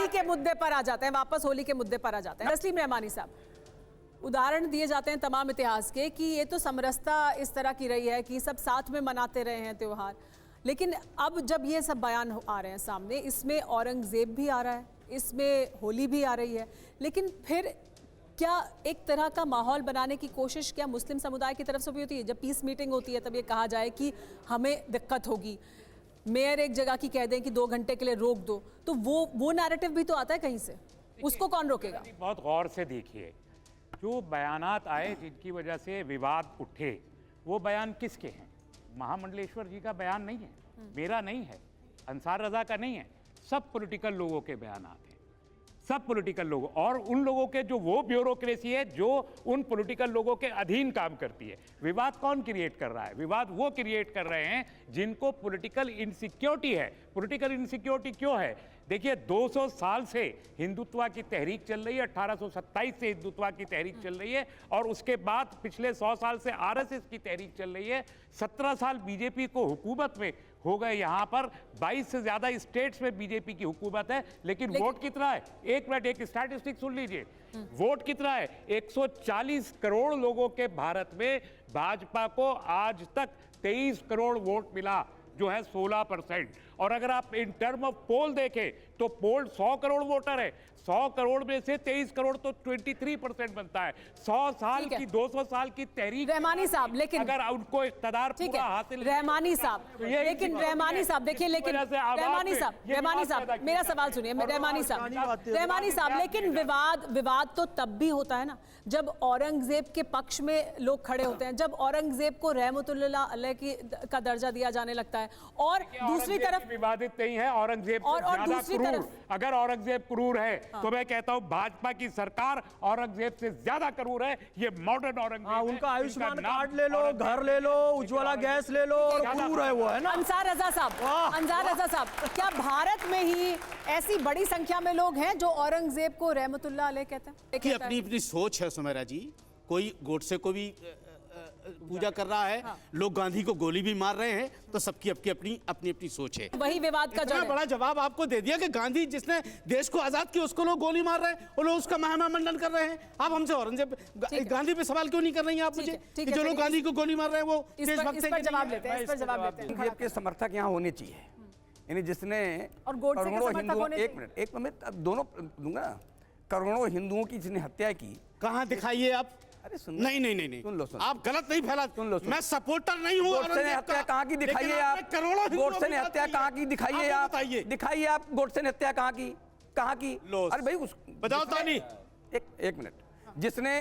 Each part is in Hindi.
होली के मुद्दे पर आ जाते हैं, वापस होली के मुद्दे पर आ जाते हैं। तस्लीम रहमानी साहब, उदाहरण दिए जाते हैं तमाम इतिहास के कि ये तो समरसता इस तरह की रही है कि सब साथ में मनाते रहे हैं त्योहार, लेकिन अब जब ये सब बयान आ रहे हैं सामने, इसमें औरंगजेब भी आ रहा है, इसमें होली भी आ रही है, लेकिन फिर क्या एक तरह का माहौल बनाने की कोशिश क्या मुस्लिम समुदाय की तरफ से भी होती है? जब पीस मीटिंग होती है तब ये कहा जाए कि हमें दिक्कत होगी, मेयर एक जगह की कह दें कि 2 घंटे के लिए रोक दो, तो वो नैरेटिव भी तो आता है कहीं से, उसको कौन रोकेगा? बहुत गौर से देखिए, जो बयानात आए जिनकी वजह से विवाद उठे, वो बयान किसके हैं? महामंडलेश्वर जी का बयान नहीं है, मेरा नहीं है, अंसार रजा का नहीं है, सब पॉलिटिकल लोगों के बयानात हैं, सब पॉलिटिकल लोगों, और उन लोगों के जो वो ब्यूरोक्रेसी है जो उन पॉलिटिकल लोगों के अधीन काम करती है। विवाद कौन क्रिएट कर रहा है? विवाद वो क्रिएट कर रहे हैं जिनको पॉलिटिकल इनसिक्योरिटी है। पॉलिटिकल इनसिक्योरिटी क्यों है? देखिए, 200 साल से हिंदुत्व की तहरीक चल रही है, 1827 से हिंदुत्व की तहरीक चल रही है, और उसके बाद पिछले 100 साल से आरएसएस की तहरीक चल रही है। 17 साल बीजेपी को हुकूमत में हो गए, यहाँ पर 22 से ज्यादा स्टेट्स में बीजेपी की हुकूमत है, लेकिन वोट कितना है? एक मिनट, एक स्टैटिस्टिक सुन लीजिए, वोट कितना है? 140 करोड़ लोगों के भारत में भाजपा को आज तक 23 करोड़ वोट मिला, जो है 16%। और अगर आप इन टर्म ऑफ पोल देखें तो पोल 100 करोड़ वोटर है, 100 करोड़ में से 23 करोड़ तो 23% बनता है। 100 साल की 200 साल की तहरीक रहमानी साहब, लेकिन अगर उनको इख्तिदार पूरा हासिल, रहमानी साहब, लेकिन रहमानी साहब देखिए, लेकिन रहमानी साहब मेरा सवाल सुनिए, रहमानी साहब, लेकिन विवाद तो तब भी होता है ना जब औरंगजेब के पक्ष में लोग खड़े होते हैं, जब औरंगजेब को रहमतुल्लाह अलैह का दर्जा दिया जाने लगता है, और दूसरी तरफ विवादित नहीं है औरंगजेब से ज्यादा क्रूर। अगर औरंगजेब क्रूर है तो मैं कहता हूं भाजपा की सरकार औरंगजेब से ज्यादा क्रूर है। ये मॉडर्न औरंगजेब, उनका आयुष्मान कार्ड ले लो, घर ले लो, उज्ज्वला गैस ले लो, और क्रूर है वो, है ना? अंसार रजा साहब, क्या भारत में ही ऐसी बड़ी संख्या में लोग हैं जो औरंगजेब को रहमतुल्लाह अलैह कहते हैं? कि अपनी अपनी सोच है सुमेरा जी, कोई गोडसे को भी पूजा कर रहा है, लोग गांधी को गोली भी मार रहे हैं, तो सबकी अपनी अपनी सोच है। वही विवाद का जो बड़ा जवाब आपको दे दिया कि गांधी जिसने देश को आजाद किया उसको लोग गोली मार रहे हैं और लोग उसका महिमा मंडन कर रहे हैं। आप हमसे औरंगजेब गांधी पे सवाल क्यों नहीं कर रही हैं आप मुझे कि जो लोग गांधी को गोली मार रहे हैं वो देशभक्त हैं? जवाब लेते हैं, इस पर जवाब लेते हैं। औरंगजेब के समर्थक यहाँ होने चाहिए, यानी जिसने और गोडसे के समर्थक होने चाहिए। एक मिनट दोनों दूंगा, करोड़ों हिंदुओं की जिसने हत्या की, कहाँ दिखाइए आप? अरे सुन, नहीं, सुन लो, आप गलत नहीं फैला। सुन लो, मैं सपोर्टर नहीं हूँ। गोडसे ने हत्या कहाँ की दिखाइए आप? गोडसे ने हत्या कहाँ की दिखाइए आप? दिखाइए आप गोडसे ने हत्या कहाँ की? अरे भाई बताओ तो नहीं। एक मिनट, जिसने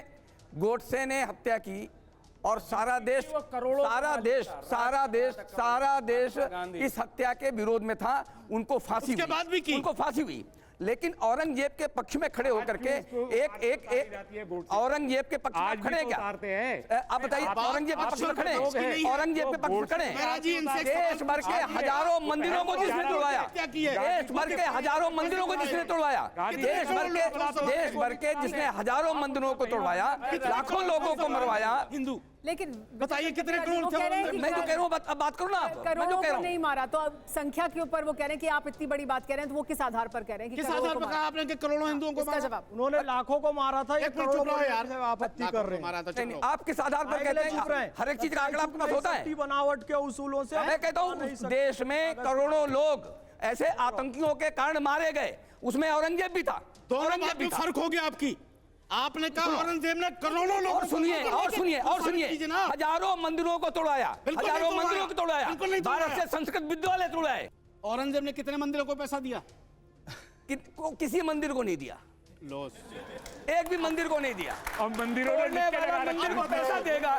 गोडसे ने हत्या की और सारा देश इस हत्या के विरोध में था, उनको फांसी हुई। लेकिन औरंगजेब के पक्ष में खड़े होकर के औरंगजेब के पक्ष में खड़े क्या? आप बताइए, औरंगजेब के पक्ष में खड़े, औरंगजेब के पक्ष में खड़े। देश भर के हजारों मंदिरों को जिसने तोड़वाया, देश भर के हजारों मंदिरों को जिसने तोड़वाया, देश भर के जिसने हजारों मंदिरों को तोड़वाया, लाखों लोगों को मरवाया, हिंदू, लेकिन बताइए कितने करोड़ थे? मैं तो कह रहा हूँ, अब बात करो ना आप। करोड़ों को नहीं मारा, तो अब संख्या के ऊपर वो कह रहे हैं कि आप इतनी बड़ी बात कह रहे हैं, तो वो किस आधार पर कह रहे हैं? किस आधार पर कहा आपने कि करोड़ों हिंदुओं को मारा? जवाब, उन्होंने लाखों को मारा था, एक मिनट चुप रहो यार, आपत्ति कर रहे हैं। आप किस आधार पर कहते हैं? हर एक चीज का आंकड़ा आपके पास होता है। बनावट के उसूलों से मैं कहता हूँ देश में करोड़ों लोग ऐसे आतंकियों के कारण मारे गए, उसमें औरंगजेब भी था। औरंगजेब भी फर्क हो गया आपकी। आपने कहा औरंगजेब ने करोड़ों लोग, और सुनिए, हजारों मंदिरों को तोड़वाया, भारत से संस्कृत विद्यालय तोड़वाए। औरंगजेब ने कितने मंदिरों को पैसा दिया? किसी मंदिर को नहीं दिया, एक भी मंदिर को नहीं दिया। और मंदिरों ने मंदिर को पैसा देगा,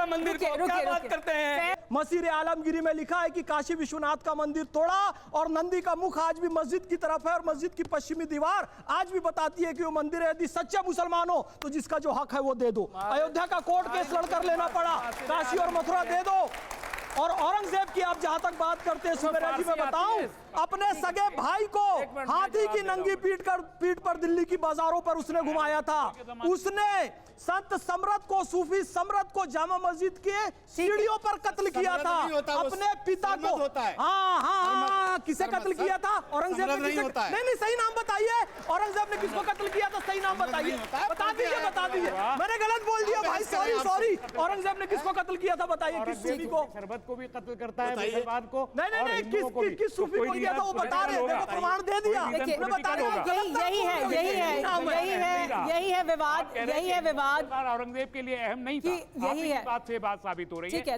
मंदिर को क्या बात करते हैं? मसीर आलमगिरी में लिखा है कि काशी विश्वनाथ का मंदिर तोड़ा, और नंदी का मुख आज भी मस्जिद की तरफ है, और मस्जिद की पश्चिमी दीवार आज भी बताती है कि वो मंदिर है। यदि सच्चे मुसलमान हो तो जिसका जो हक है वो दे दो। अयोध्या का कोर्ट केस लड़कर लेना पड़ा, काशी और मथुरा दे दो। और औरंगजेब की आप जहां तक बात करते हैं सुमेरा जी, मैं बताऊं, अपने सगे भाई को हाथी की नंगी पीठ पर दिल्ली की बाजारों पर उसने घुमाया था। उसने संत सम्रत को, सूफी सम्रत को जामा मस्जिद के सीढ़ियों पर कत्ल किया था, अपने पिता को। हाँ, किसे कत्ल किया था? औरंगजेब ने नहीं होता है। नहीं, सही नाम बताइए। औरंगजेब ने किसको कत्ल किया था? सही नाम बताइए, बता दीजिए। मैंने गलत बोल दिया भाई, सॉरी। औरंगजेब ने किसको कत्ल किया था बताइए, किस सूफी को? शरबत को भी कत्ल करता है, मुसलमान को। नहीं, किस सूफी को किया था वो बता रहे थे, प्रमाण दे दिया। देखिए, मैं बता रहा हूं, यही है विवाद। औरंगजेब के लिए अहम नहीं था। यही है बात से बात साबित हो रही है। ठीक है।